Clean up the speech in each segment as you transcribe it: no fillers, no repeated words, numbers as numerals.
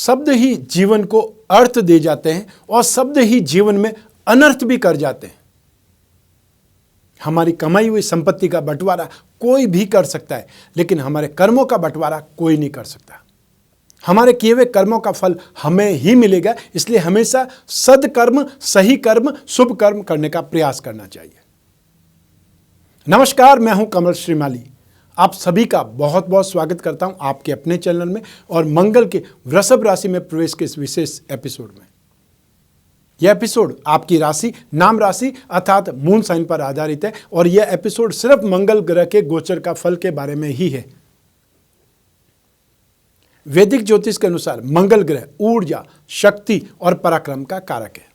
शब्द ही जीवन को अर्थ दे जाते हैं और शब्द ही जीवन में अनर्थ भी कर जाते हैं। हमारी कमाई हुई संपत्ति का बंटवारा कोई भी कर सकता है, लेकिन हमारे कर्मों का बंटवारा कोई नहीं कर सकता। हमारे किए हुए कर्मों का फल हमें ही मिलेगा, इसलिए हमेशा सदकर्म, सही कर्म, शुभ कर्म करने का प्रयास करना चाहिए। नमस्कार, मैं हूं कमल श्रीमाली। आप सभी का बहुत बहुत स्वागत करता हूं आपके अपने चैनल में और मंगल के वृषभ राशि में प्रवेश के इस विशेष एपिसोड में। यह एपिसोड आपकी राशि, नाम राशि अर्थात मून साइन पर आधारित है और यह एपिसोड सिर्फ मंगल ग्रह के गोचर का फल के बारे में ही है। वैदिक ज्योतिष के अनुसार मंगल ग्रह ऊर्जा, शक्ति और पराक्रम का कारक है।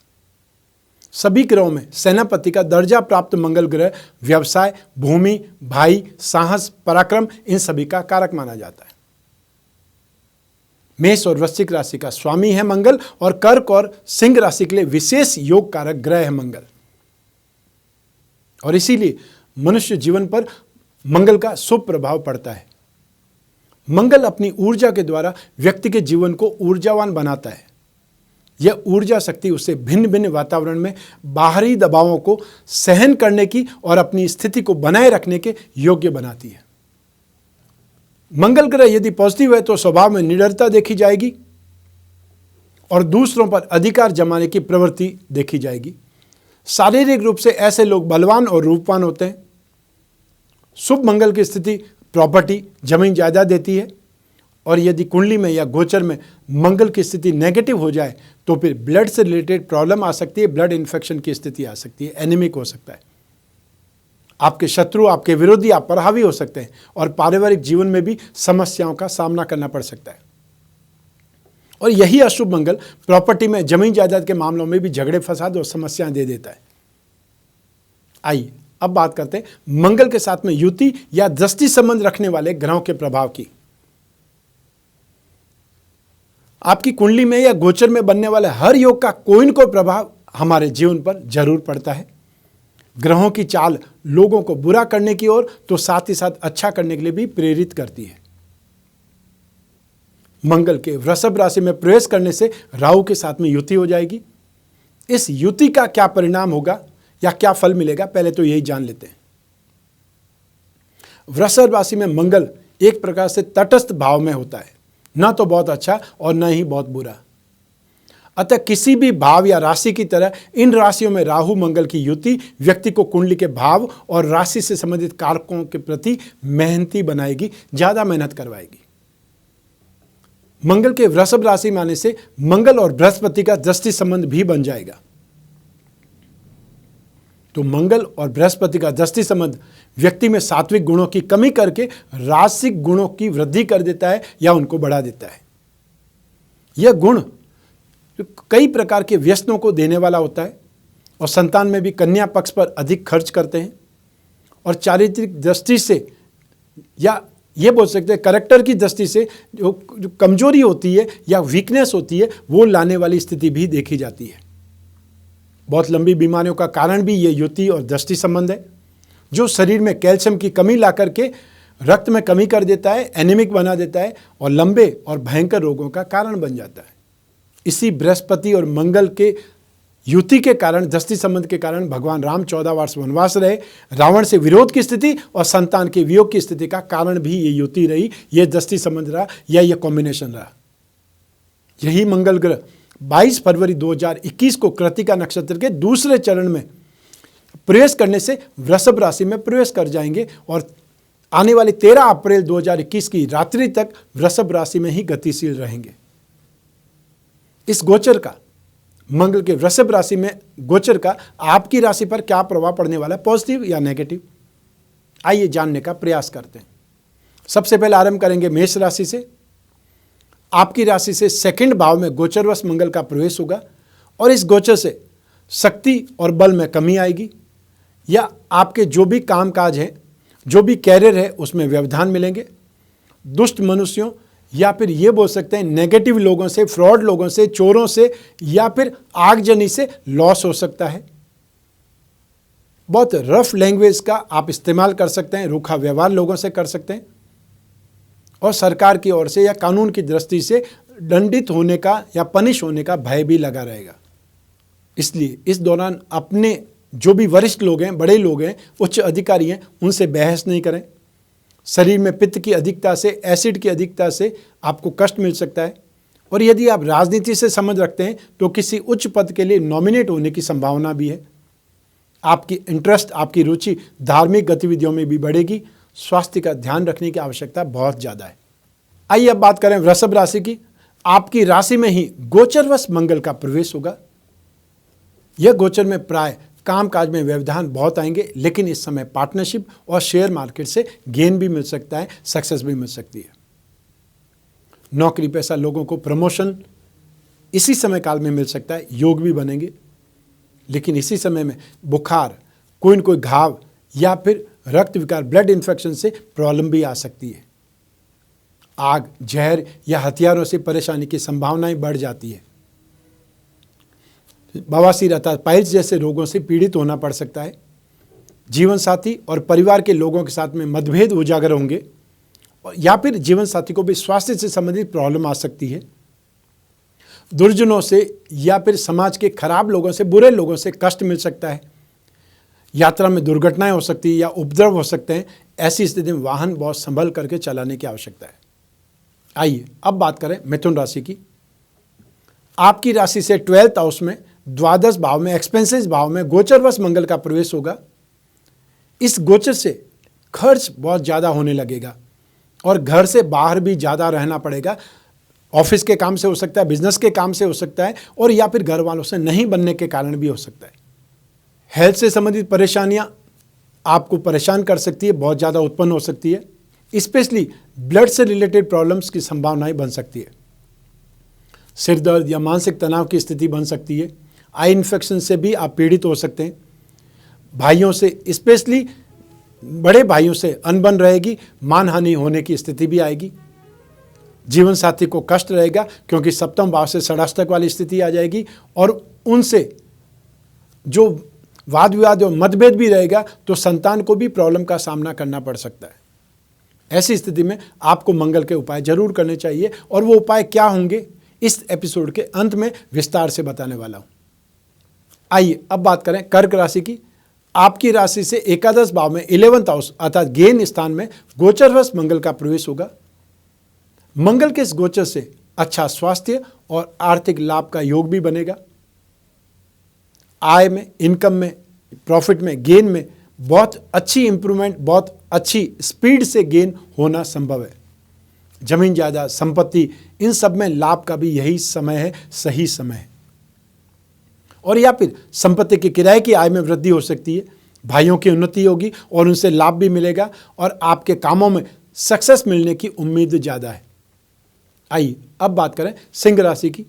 सभी ग्रहों में सेनापति का दर्जा प्राप्त मंगल ग्रह व्यवसाय, भूमि, भाई, साहस, पराक्रम इन सभी का कारक माना जाता है। मेष और वृश्चिक राशि का स्वामी है मंगल और कर्क और सिंह राशि के लिए विशेष योग कारक ग्रह है मंगल, और इसीलिए मनुष्य जीवन पर मंगल का शुभ प्रभाव पड़ता है। मंगल अपनी ऊर्जा के द्वारा व्यक्ति के जीवन को ऊर्जावान बनाता है। यह ऊर्जा शक्ति उसे भिन्न भिन्न वातावरण में बाहरी दबावों को सहन करने की और अपनी स्थिति को बनाए रखने के योग्य बनाती है। मंगल ग्रह यदि पॉजिटिव है तो स्वभाव में निडरता देखी जाएगी और दूसरों पर अधिकार जमाने की प्रवृत्ति देखी जाएगी। शारीरिक रूप से ऐसे लोग बलवान और रूपवान होते हैं। शुभ मंगल की स्थिति प्रॉपर्टी, जमीन जायदाद देती है, और यदि कुंडली में या गोचर में मंगल की स्थिति नेगेटिव हो जाए तो फिर ब्लड से रिलेटेड प्रॉब्लम आ सकती है, ब्लड इन्फेक्शन की स्थिति आ सकती है, एनीमिक हो सकता है। आपके शत्रु, आपके विरोधी आप पर हावी हो सकते हैं और पारिवारिक जीवन में भी समस्याओं का सामना करना पड़ सकता है। और यही अशुभ मंगल प्रॉपर्टी में, जमीन जायदाद के मामलों में भी झगड़े, फसाद और समस्याएं दे देता है। आइए अब बात करते हैं मंगल के साथ में युति या दृष्टि संबंध रखने वाले ग्रहों के प्रभाव की। आपकी कुंडली में या गोचर में बनने वाले हर योग का कोई न कोई प्रभाव हमारे जीवन पर जरूर पड़ता है। ग्रहों की चाल लोगों को बुरा करने की ओर तो साथ ही साथ अच्छा करने के लिए भी प्रेरित करती है। मंगल के वृषभ राशि में प्रवेश करने से राहु के साथ में युति हो जाएगी। इस युति का क्या परिणाम होगा या क्या फल मिलेगा, पहले तो यही जान लेते हैं। वृषभ राशि में मंगल एक प्रकार से तटस्थ भाव में होता है, ना तो बहुत अच्छा और न ही बहुत बुरा। अतः किसी भी भाव या राशि की तरह इन राशियों में राहु मंगल की युति व्यक्ति को कुंडली के भाव और राशि से संबंधित कारकों के प्रति मेहनती बनाएगी, ज्यादा मेहनत करवाएगी। मंगल के वृषभ राशि में आने से मंगल और बृहस्पति का दृष्टि संबंध भी बन जाएगा। तो मंगल और बृहस्पति का दृष्टि संबंध व्यक्ति में सात्विक गुणों की कमी करके राजसिक गुणों की वृद्धि कर देता है या उनको बढ़ा देता है। यह गुण कई प्रकार के व्यसनों को देने वाला होता है और संतान में भी कन्या पक्ष पर अधिक खर्च करते हैं, और चारित्रिक दृष्टि से या ये बोल सकते हैं कैरेक्टर की दृष्टि से जो कमजोरी होती है या वीकनेस होती है वो लाने वाली स्थिति भी देखी जाती है। बहुत लंबी बीमारियों का कारण भी ये युति और दृष्टि संबंध है, जो शरीर में कैल्शियम की कमी ला करके रक्त में कमी कर देता है, एनीमिक बना देता है और लंबे और भयंकर रोगों का कारण बन जाता है। इसी बृहस्पति और मंगल के युति के कारण, दृष्टि संबंध के कारण भगवान राम 14 वर्ष वनवास रहे, रावण से विरोध की स्थिति और संतान के वियोग की स्थिति का कारण भी ये युति रही, ये दृष्टि संबंध रहा या ये कॉम्बिनेशन रहा। यही मंगल ग्रह 22 फरवरी 2021 को कृत्तिका नक्षत्र के दूसरे चरण में प्रवेश करने से वृषभ राशि में प्रवेश कर जाएंगे और आने वाली 13 अप्रैल 2021 की रात्रि तक वृषभ राशि में ही गतिशील रहेंगे। इस गोचर का, मंगल के वृषभ राशि में गोचर का आपकी राशि पर क्या प्रभाव पड़ने वाला है, पॉजिटिव या नेगेटिव, आइए जानने का प्रयास करते हैं। सबसे पहले आरंभ करेंगे मेष राशि से। आपकी राशि से सेकंड भाव में गोचरवश मंगल का प्रवेश होगा और इस गोचर से शक्ति और बल में कमी आएगी, या आपके जो भी कामकाज है, जो भी कैरियर है उसमें व्यवधान मिलेंगे। दुष्ट मनुष्यों या फिर ये बोल सकते हैं नेगेटिव लोगों से, फ्रॉड लोगों से, चोरों से या फिर आगजनी से लॉस हो सकता है। बहुत रफ लैंग्वेज का आप इस्तेमाल कर सकते हैं, रूखा व्यवहार लोगों से कर सकते हैं और सरकार की ओर से या कानून की दृष्टि से दंडित होने का या पनिश होने का भय भी लगा रहेगा। इसलिए इस दौरान अपने जो भी वरिष्ठ लोग हैं, बड़े लोग हैं, उच्च अधिकारी हैं, उनसे बहस नहीं करें। शरीर में पित्त की अधिकता से, एसिड की अधिकता से आपको कष्ट मिल सकता है। और यदि आप राजनीति से संबंध रखते हैं तो किसी उच्च पद के लिए नॉमिनेट होने की संभावना भी है। आपकी इंटरेस्ट, आपकी रुचि धार्मिक गतिविधियों में भी बढ़ेगी। स्वास्थ्य का ध्यान रखने की आवश्यकता बहुत ज़्यादा है। आइए अब बात करें वृषभ राशि की। आपकी राशि में ही गोचरवश मंगल का प्रवेश होगा। यह गोचर में प्राय कामकाज में व्यवधान बहुत आएंगे, लेकिन इस समय पार्टनरशिप और शेयर मार्केट से गेन भी मिल सकता है, सक्सेस भी मिल सकती है। नौकरी पेशा लोगों को प्रमोशन इसी समय काल में मिल सकता है, योग भी बनेंगे। लेकिन इसी समय में बुखार, कोई न कोई घाव या फिर रक्त विकार, ब्लड इन्फेक्शन से प्रॉब्लम भी आ सकती है। आग, जहर या हथियारों से परेशानी की संभावनाएं बढ़ जाती है। बवासीर अर्थात पाइल्स जैसे रोगों से पीड़ित होना पड़ सकता है। जीवन साथी और परिवार के लोगों के साथ में मतभेद उजागर होंगे, या फिर जीवन साथी को भी स्वास्थ्य से संबंधित प्रॉब्लम आ सकती है। दुर्जनों से या फिर समाज के खराब लोगों से, बुरे लोगों से कष्ट मिल सकता है। यात्रा में दुर्घटनाएं हो सकती है या उपद्रव हो सकते हैं। ऐसी स्थिति में वाहन बहुत संभल करके चलाने की आवश्यकता है। आइए अब बात करें मिथुन राशि की। आपकी राशि से 12th हाउस में, द्वादश भाव में, एक्सपेंसेस भाव में गोचरवश मंगल का प्रवेश होगा। इस गोचर से खर्च बहुत ज़्यादा होने लगेगा और घर से बाहर भी ज़्यादा रहना पड़ेगा। ऑफिस के काम से हो सकता है, बिजनेस के काम से हो सकता है, और या फिर घर वालों से नहीं बनने के कारण भी हो सकता है। हेल्थ से संबंधित परेशानियां आपको परेशान कर सकती है, बहुत ज़्यादा उत्पन्न हो सकती है। स्पेशली ब्लड से रिलेटेड प्रॉब्लम्स की संभावनाएं बन सकती है। सिर दर्द या मानसिक तनाव की स्थिति बन सकती है। आई इन्फेक्शन से भी आप पीड़ित हो सकते हैं। भाइयों से, स्पेशली बड़े भाइयों से अनबन रहेगी, मानहानि होने की स्थिति भी आएगी। जीवन साथी को कष्ट रहेगा क्योंकि सप्तम भाव से षडाष्टक वाली स्थिति आ जाएगी, और उनसे जो वाद विवाद और मतभेद भी रहेगा तो संतान को भी प्रॉब्लम का सामना करना पड़ सकता है। ऐसी स्थिति में आपको मंगल के उपाय जरूर करने चाहिए, और वो उपाय क्या होंगे इस एपिसोड के अंत में विस्तार से बताने वाला हूं। आइए अब बात करें कर्क राशि की। आपकी राशि से एकादश भाव में 11th हाउस अर्थात गेन स्थान में गोचरवश मंगल का प्रवेश होगा। मंगल के इस गोचर से अच्छा स्वास्थ्य और आर्थिक लाभ का योग भी बनेगा। आय में, इनकम में, प्रॉफिट में, गेन में बहुत अच्छी इंप्रूवमेंट, बहुत अच्छी स्पीड से गेन होना संभव है। जमीन जायदाद, संपत्ति, इन सब में लाभ का भी यही समय है, सही समय है। और या फिर संपत्ति के किराए की आय में वृद्धि हो सकती है। भाइयों की उन्नति होगी और उनसे लाभ भी मिलेगा, और आपके कामों में सक्सेस मिलने की उम्मीद ज़्यादा है। आइए अब बात करें सिंह राशि की।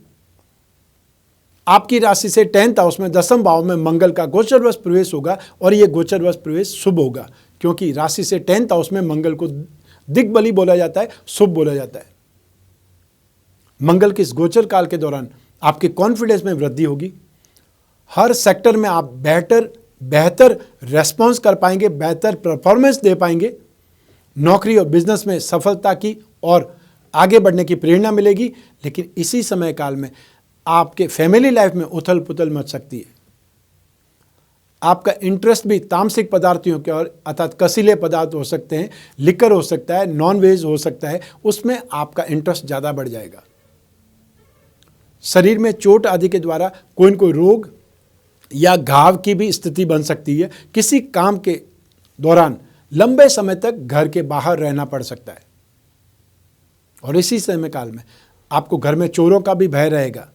आपकी राशि से 10th हाउस में, दसम भाव में मंगल का गोचरवश प्रवेश होगा, और यह गोचरवश प्रवेश शुभ होगा क्योंकि राशि से 10th हाउस में मंगल को दिग्बली बोला जाता है, शुभ बोला जाता है। मंगल के इस गोचर काल के दौरान आपके कॉन्फिडेंस में वृद्धि होगी। हर सेक्टर में आप बेहतर रेस्पॉन्स कर पाएंगे, बेहतर परफॉर्मेंस दे पाएंगे। नौकरी और बिजनेस में सफलता की और आगे बढ़ने की प्रेरणा मिलेगी। लेकिन इसी समय काल में आपके फैमिली लाइफ में उथल पुथल मच सकती है। आपका इंटरेस्ट भी तामसिक पदार्थों के और अर्थात कसीले पदार्थ हो सकते हैं, लिकर हो सकता है, नॉन वेज हो सकता है, उसमें आपका इंटरेस्ट ज़्यादा बढ़ जाएगा। शरीर में चोट आदि के द्वारा कोई न कोई रोग या घाव की भी स्थिति बन सकती है। किसी काम के दौरान लंबे समय तक घर के बाहर रहना पड़ सकता है, और इसी समय काल में आपको घर में चोरों का भी भय रहेगा।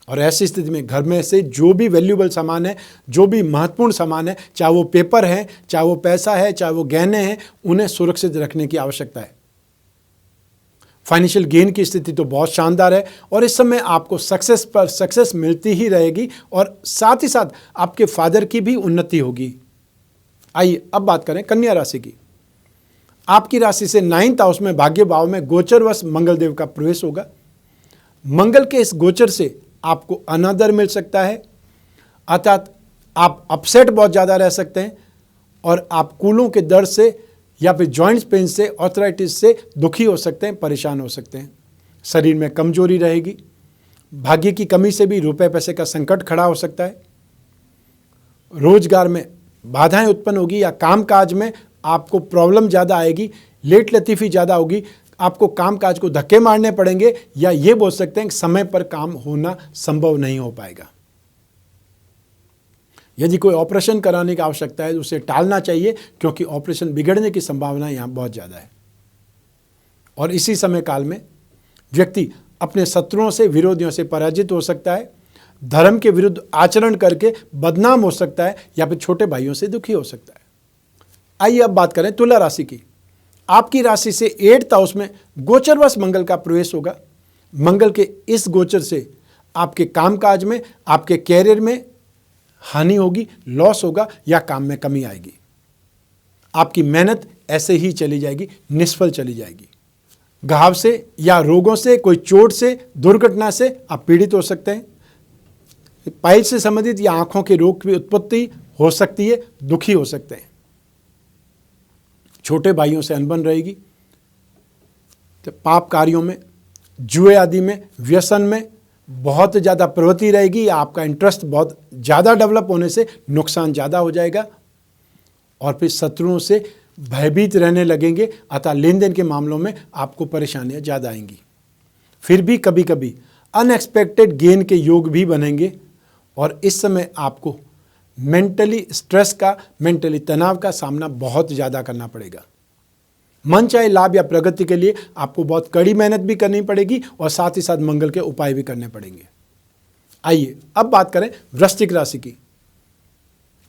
और ऐसी स्थिति में घर में से जो भी वैल्यूएबल सामान है, जो भी महत्वपूर्ण सामान है, चाहे वो पेपर है, चाहे वो पैसा है, चाहे वो गहने हैं, उन्हें सुरक्षित रखने की आवश्यकता है। फाइनेंशियल गेन की स्थिति तो बहुत शानदार है, और इस समय आपको सक्सेस पर सक्सेस मिलती ही रहेगी, और साथ ही साथ आपके फादर की भी उन्नति होगी। आइए अब बात करें कन्या राशि की। आपकी राशि से 9th हाउस में, भाग्य भाव में गोचरवश मंगल देव का प्रवेश होगा। मंगल के इस गोचर से आपको अनादर मिल सकता है, अर्थात आप अपसेट बहुत ज़्यादा रह सकते हैं, और आप कूलों के दर्द से या फिर जॉइंट्स पेन से, ऑर्थराइटिस से दुखी हो सकते हैं, परेशान हो सकते हैं। शरीर में कमजोरी रहेगी, भाग्य की कमी से भी रुपए पैसे का संकट खड़ा हो सकता है, रोजगार में बाधाएं उत्पन्न होगी या कामकाज में आपको प्रॉब्लम ज़्यादा आएगी, लेट लतीफ़ी ज़्यादा होगी, आपको कामकाज को धक्के मारने पड़ेंगे, या ये बोल सकते हैं कि समय पर काम होना संभव नहीं हो पाएगा। यदि कोई ऑपरेशन कराने की आवश्यकता है तो उसे टालना चाहिए, क्योंकि ऑपरेशन बिगड़ने की संभावना यहाँ बहुत ज़्यादा है। और इसी समय काल में व्यक्ति अपने शत्रुओं से, विरोधियों से पराजित हो सकता है, धर्म के विरुद्ध आचरण करके बदनाम हो सकता है, या फिर छोटे भाइयों से दुखी हो सकता है। आइए अब बात करें तुला राशि की। आपकी राशि से 8th हाउस में गोचरवश मंगल का प्रवेश होगा। मंगल के इस गोचर से आपके कामकाज में, आपके कैरियर में हानि होगी, लॉस होगा, या काम में कमी आएगी। आपकी मेहनत ऐसे ही चली जाएगी, निष्फल चली जाएगी। घाव से या रोगों से, कोई चोट से, दुर्घटना से आप पीड़ित हो सकते हैं। पाइल से संबंधित या आंखों के रोग की उत्पत्ति हो सकती है, दुखी हो सकते हैं। छोटे भाइयों से अनबन रहेगी। तो पाप कार्यों में, जुए आदि में, व्यसन में बहुत ज़्यादा प्रवृत्ति रहेगी, या आपका इंटरेस्ट बहुत ज़्यादा डेवलप होने से नुकसान ज़्यादा हो जाएगा। और फिर शत्रुओं से भयभीत रहने लगेंगे, अतः लेन देन के मामलों में आपको परेशानियां ज़्यादा आएंगी। फिर भी कभी कभी अनएक्सपेक्टेड गेन के योग भी बनेंगे, और इस समय आपको मेंटली स्ट्रेस का, मेंटली तनाव का सामना बहुत ज़्यादा करना पड़ेगा। मन चाहे लाभ या प्रगति के लिए आपको बहुत कड़ी मेहनत भी करनी पड़ेगी, और साथ ही साथ मंगल के उपाय भी करने पड़ेंगे। आइए अब बात करें वृश्चिक राशि की।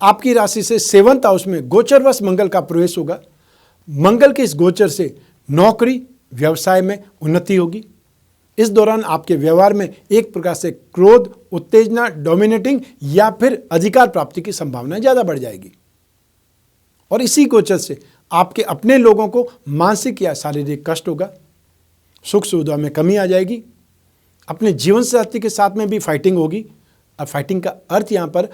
आपकी राशि से 7th हाउस में गोचरवश मंगल का प्रवेश होगा। मंगल के इस गोचर से नौकरी, व्यवसाय में उन्नति होगी। इस दौरान आपके व्यवहार में एक प्रकार से क्रोध, उत्तेजना, डोमिनेटिंग या फिर अधिकार प्राप्ति की संभावना ज़्यादा बढ़ जाएगी। और इसी गोचर से आपके अपने लोगों को मानसिक या शारीरिक कष्ट होगा, सुख सुविधा में कमी आ जाएगी। अपने जीवन साथी के साथ में भी फाइटिंग होगी। और फाइटिंग का अर्थ यहाँ पर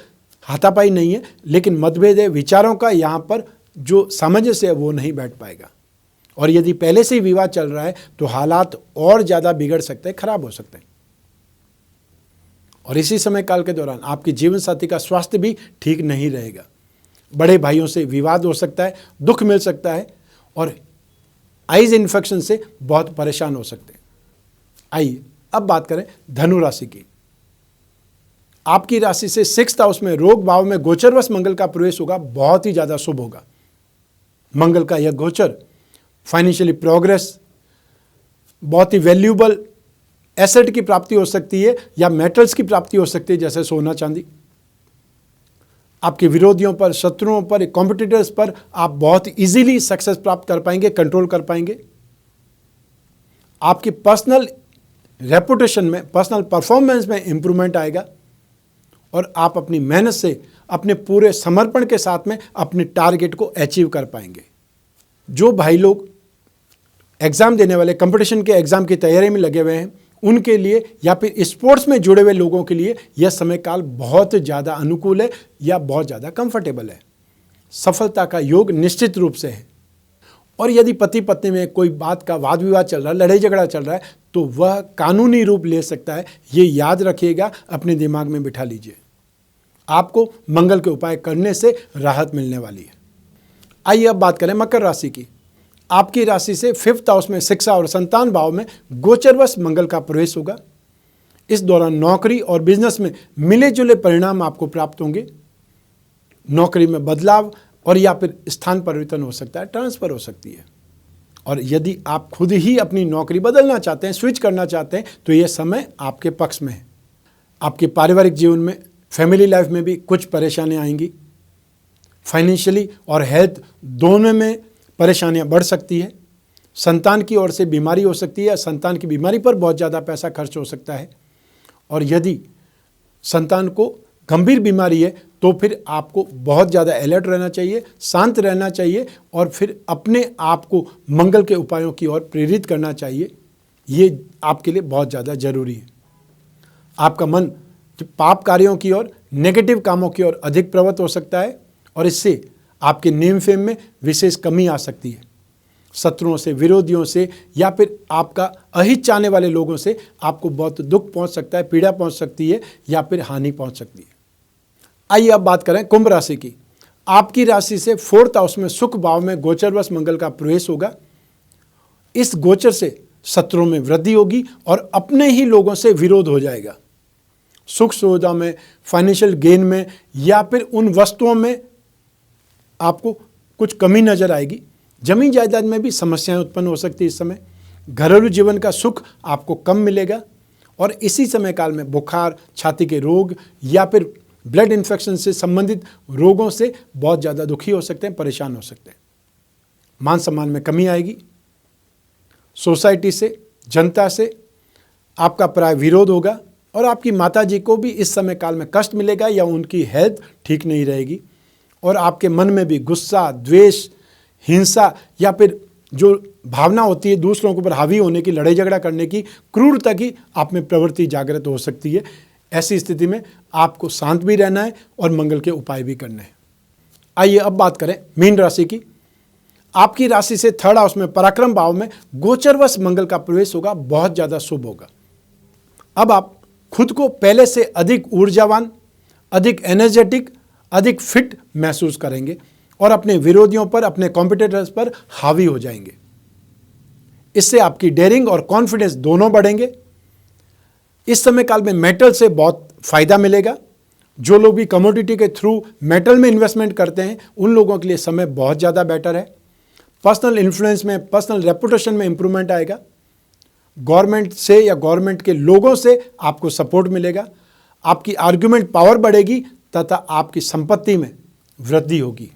हाथापाई नहीं है, लेकिन मतभेद है, विचारों का यहाँ पर जो सामंजस्य है वो नहीं बैठ पाएगा। और यदि पहले से ही विवाद चल रहा है तो हालात और ज़्यादा बिगड़ सकते हैं, खराब हो सकते हैं। और इसी समय काल के दौरान आपके जीवन साथी का स्वास्थ्य भी ठीक नहीं रहेगा। बड़े भाइयों से विवाद हो सकता है, दुख मिल सकता है, और आइज इन्फेक्शन से बहुत परेशान हो सकते हैं। आइए अब बात करें धनु राशि की। आपकी राशि से 6th हाउस में रोग भाव में गोचरवश मंगल का प्रवेश होगा, बहुत ही ज़्यादा शुभ होगा। मंगल का यह गोचर फाइनेंशियली प्रोग्रेस, बहुत ही वैल्यूएबल एसेट की प्राप्ति हो सकती है, या मेटल्स की प्राप्ति हो सकती है, जैसे सोना चांदी। आपके विरोधियों पर, शत्रुओं पर, कॉम्पिटिटर्स पर आप बहुत इजीली सक्सेस प्राप्त कर पाएंगे, कंट्रोल कर पाएंगे। आपकी पर्सनल रेपुटेशन में, पर्सनल परफॉर्मेंस में इंप्रूवमेंट आएगा, और आप अपनी मेहनत से, अपने पूरे समर्पण के साथ में अपने टारगेट को अचीव कर पाएंगे। जो भाई लोग एग्ज़ाम देने वाले, कंपटीशन के एग्ज़ाम की तैयारी में लगे हुए हैं, उनके लिए या फिर स्पोर्ट्स में जुड़े हुए लोगों के लिए यह समय काल बहुत ज़्यादा अनुकूल है, या बहुत ज़्यादा कंफर्टेबल है। सफलता का योग निश्चित रूप से है। और यदि पति पत्नी में कोई बात का वाद विवाद चल रहा है, लड़ाई झगड़ा चल रहा है, तो वह कानूनी रूप ले सकता है। ये याद रखिएगा, अपने दिमाग में बिठा लीजिए। आपको मंगल के उपाय करने से राहत मिलने वाली है। आइए अब बात करें मकर राशि की। आपकी राशि से 5th हाउस में शिक्षा और संतान भाव में गोचरवश मंगल का प्रवेश होगा। इस दौरान नौकरी और बिजनेस में मिले जुले परिणाम आपको प्राप्त होंगे। नौकरी में बदलाव और या फिर स्थान परिवर्तन हो सकता है, ट्रांसफर हो सकती है। और यदि आप खुद ही अपनी नौकरी बदलना चाहते हैं, स्विच करना चाहते हैं, तो यह समय आपके पक्ष में है। आपके पारिवारिक जीवन में, फैमिली लाइफ में भी कुछ परेशानियां आएंगी। फाइनेंशियली और हेल्थ दोनों में परेशानियां बढ़ सकती है। संतान की ओर से बीमारी हो सकती है, संतान की बीमारी पर बहुत ज़्यादा पैसा खर्च हो सकता है। और यदि संतान को गंभीर बीमारी है तो फिर आपको बहुत ज़्यादा अलर्ट रहना चाहिए, शांत रहना चाहिए, और फिर अपने आप को मंगल के उपायों की ओर प्रेरित करना चाहिए। ये आपके लिए बहुत ज़्यादा जरूरी है। आपका मन पाप कार्यों की ओर, नेगेटिव कामों की ओर अधिक प्रवृत्त हो सकता है, और इससे आपके नेम फेम में विशेष कमी आ सकती है। शत्रुओं से, विरोधियों से, या फिर आपका अहित चाहने वाले लोगों से आपको बहुत दुख पहुंच सकता है, पीड़ा पहुंच सकती है या फिर हानि पहुंच सकती है। आइए अब बात करें कुंभ राशि की। आपकी राशि से 4th हाउस में सुख भाव में गोचरवश मंगल का प्रवेश होगा। इस गोचर से शत्रुओं में वृद्धि होगी और अपने ही लोगों से विरोध हो जाएगा। सुख सुविधा में, फाइनेंशियल गेन में या फिर उन वस्तुओं में आपको कुछ कमी नजर आएगी। जमीन जायदाद में भी समस्याएं उत्पन्न हो सकती है। इस समय घरेलू जीवन का सुख आपको कम मिलेगा और इसी समय काल में बुखार, छाती के रोग या फिर ब्लड इन्फेक्शन से संबंधित रोगों से बहुत ज़्यादा दुखी हो सकते हैं, परेशान हो सकते हैं। मान सम्मान में कमी आएगी। सोसाइटी से, जनता से आपका प्राय विरोध होगा और आपकी माताजी को भी इस समय काल में कष्ट मिलेगा या उनकी हेल्थ ठीक नहीं रहेगी और आपके मन में भी गुस्सा, द्वेष, हिंसा या फिर जो भावना होती है दूसरों के ऊपर हावी होने की, लड़ाई झगड़ा करने की, क्रूरता की आप में प्रवृत्ति जागृत हो सकती है। ऐसी स्थिति में आपको शांत भी रहना है और मंगल के उपाय भी करने हैं। आइए अब बात करें मीन राशि की। आपकी राशि से 3rd हाउस में पराक्रम भाव में गोचरवश मंगल का प्रवेश होगा, बहुत ज़्यादा शुभ होगा। अब आप खुद को पहले से अधिक ऊर्जावान, अधिक एनर्जेटिक, अधिक फिट महसूस करेंगे और अपने विरोधियों पर, अपने कॉम्पिटिटर्स पर हावी हो जाएंगे। इससे आपकी डेयरिंग और कॉन्फिडेंस दोनों बढ़ेंगे। इस समय काल में मेटल से बहुत फायदा मिलेगा। जो लोग भी कमोडिटी के थ्रू मेटल में इन्वेस्टमेंट करते हैं उन लोगों के लिए समय बहुत ज़्यादा बेटर है। पर्सनल इन्फ्लुएंस में, पर्सनल रेपुटेशन में इंप्रूवमेंट आएगा। गवर्नमेंट से या गवर्नमेंट के लोगों से आपको सपोर्ट मिलेगा। आपकी आर्गुमेंट पावर बढ़ेगी तथा आपकी संपत्ति में वृद्धि होगी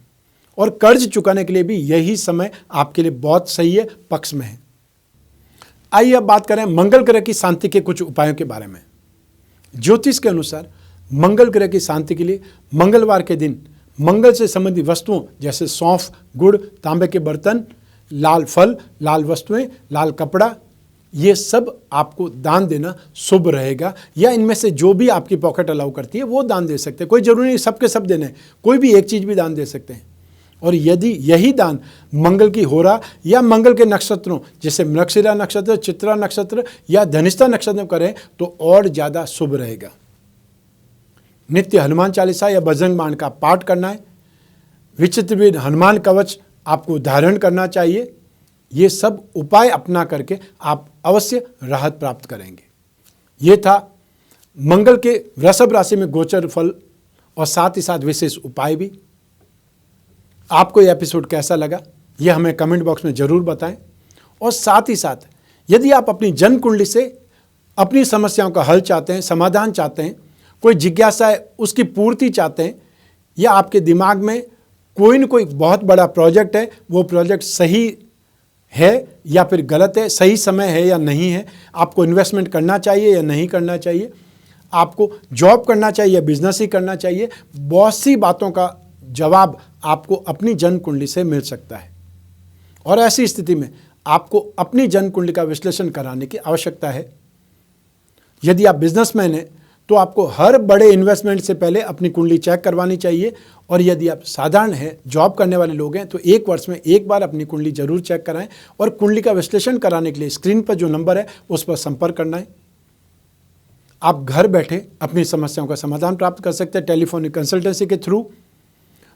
और कर्ज चुकाने के लिए भी यही समय आपके लिए बहुत सही है, पक्ष में है। आइए अब बात करें मंगल ग्रह की शांति के कुछ उपायों के बारे में। ज्योतिष के अनुसार मंगल ग्रह की शांति के लिए मंगलवार के दिन मंगल से संबंधित वस्तुओं जैसे सौंफ, गुड़, तांबे के बर्तन, लाल फल, लाल वस्तुएं, लाल कपड़ा, ये सब आपको दान देना शुभ रहेगा। या इनमें से जो भी आपकी पॉकेट अलाउ करती है वो दान दे सकते हैं। कोई जरूरी नहीं सबके सब देने, कोई भी एक चीज़ भी दान दे सकते हैं। और यदि यही दान मंगल की होरा या मंगल के नक्षत्रों जैसे मृगशिरा नक्षत्र, चित्रा नक्षत्र या धनिष्ठा नक्षत्र में करें तो और ज़्यादा शुभ रहेगा। नित्य हनुमान चालीसा या बजरंग बाण का पाठ करना है। विचित्रवीर हनुमान कवच आपको धारण करना चाहिए। ये सब उपाय अपना करके आप अवश्य राहत प्राप्त करेंगे। ये था मंगल के वृषभ राशि में गोचर फल और साथ ही साथ विशेष उपाय भी। आपको यह एपिसोड कैसा लगा यह हमें कमेंट बॉक्स में ज़रूर बताएं और साथ ही साथ यदि आप अपनी जन्म कुंडली से अपनी समस्याओं का हल चाहते हैं, समाधान चाहते हैं, कोई जिज्ञासा है उसकी पूर्ति चाहते हैं या आपके दिमाग में कोई न कोई बहुत बड़ा प्रोजेक्ट है, वो प्रोजेक्ट सही है या फिर गलत है, सही समय है या नहीं है, आपको इन्वेस्टमेंट करना चाहिए या नहीं करना चाहिए, आपको जॉब करना चाहिए या बिजनेस ही करना चाहिए, बहुत सी बातों का जवाब आपको अपनी जन्म कुंडली से मिल सकता है। और ऐसी स्थिति में आपको अपनी जन्म कुंडली का विश्लेषण कराने की आवश्यकता है। यदि आप बिजनेसमैन हैं तो आपको हर बड़े इन्वेस्टमेंट से पहले अपनी कुंडली चेक करवानी चाहिए और यदि आप साधारण हैं, जॉब करने वाले लोग हैं तो 1 वर्ष में एक बार अपनी कुंडली जरूर चेक कराएं और कुंडली का विश्लेषण कराने के लिए स्क्रीन पर जो नंबर है उस पर संपर्क करना है। आप घर बैठे अपनी समस्याओं का समाधान प्राप्त कर सकते हैं टेलीफोनिक कंसल्टेंसी के थ्रू।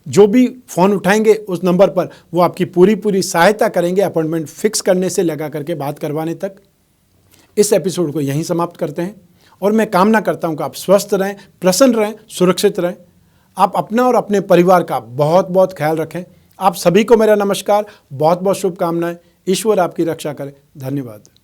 जो भी फ़ोन उठाएंगे उस नंबर पर वो आपकी पूरी सहायता करेंगे, अपॉइंटमेंट फिक्स करने से लगा करके बात करवाने तक। इस एपिसोड को यहीं समाप्त करते हैं और मैं कामना करता हूं कि आप स्वस्थ रहें, प्रसन्न रहें, सुरक्षित रहें। आप अपना और अपने परिवार का बहुत बहुत ख्याल रखें। आप सभी को मेरा नमस्कार, बहुत बहुत शुभकामनाएं। ईश्वर आपकी रक्षा करे। धन्यवाद।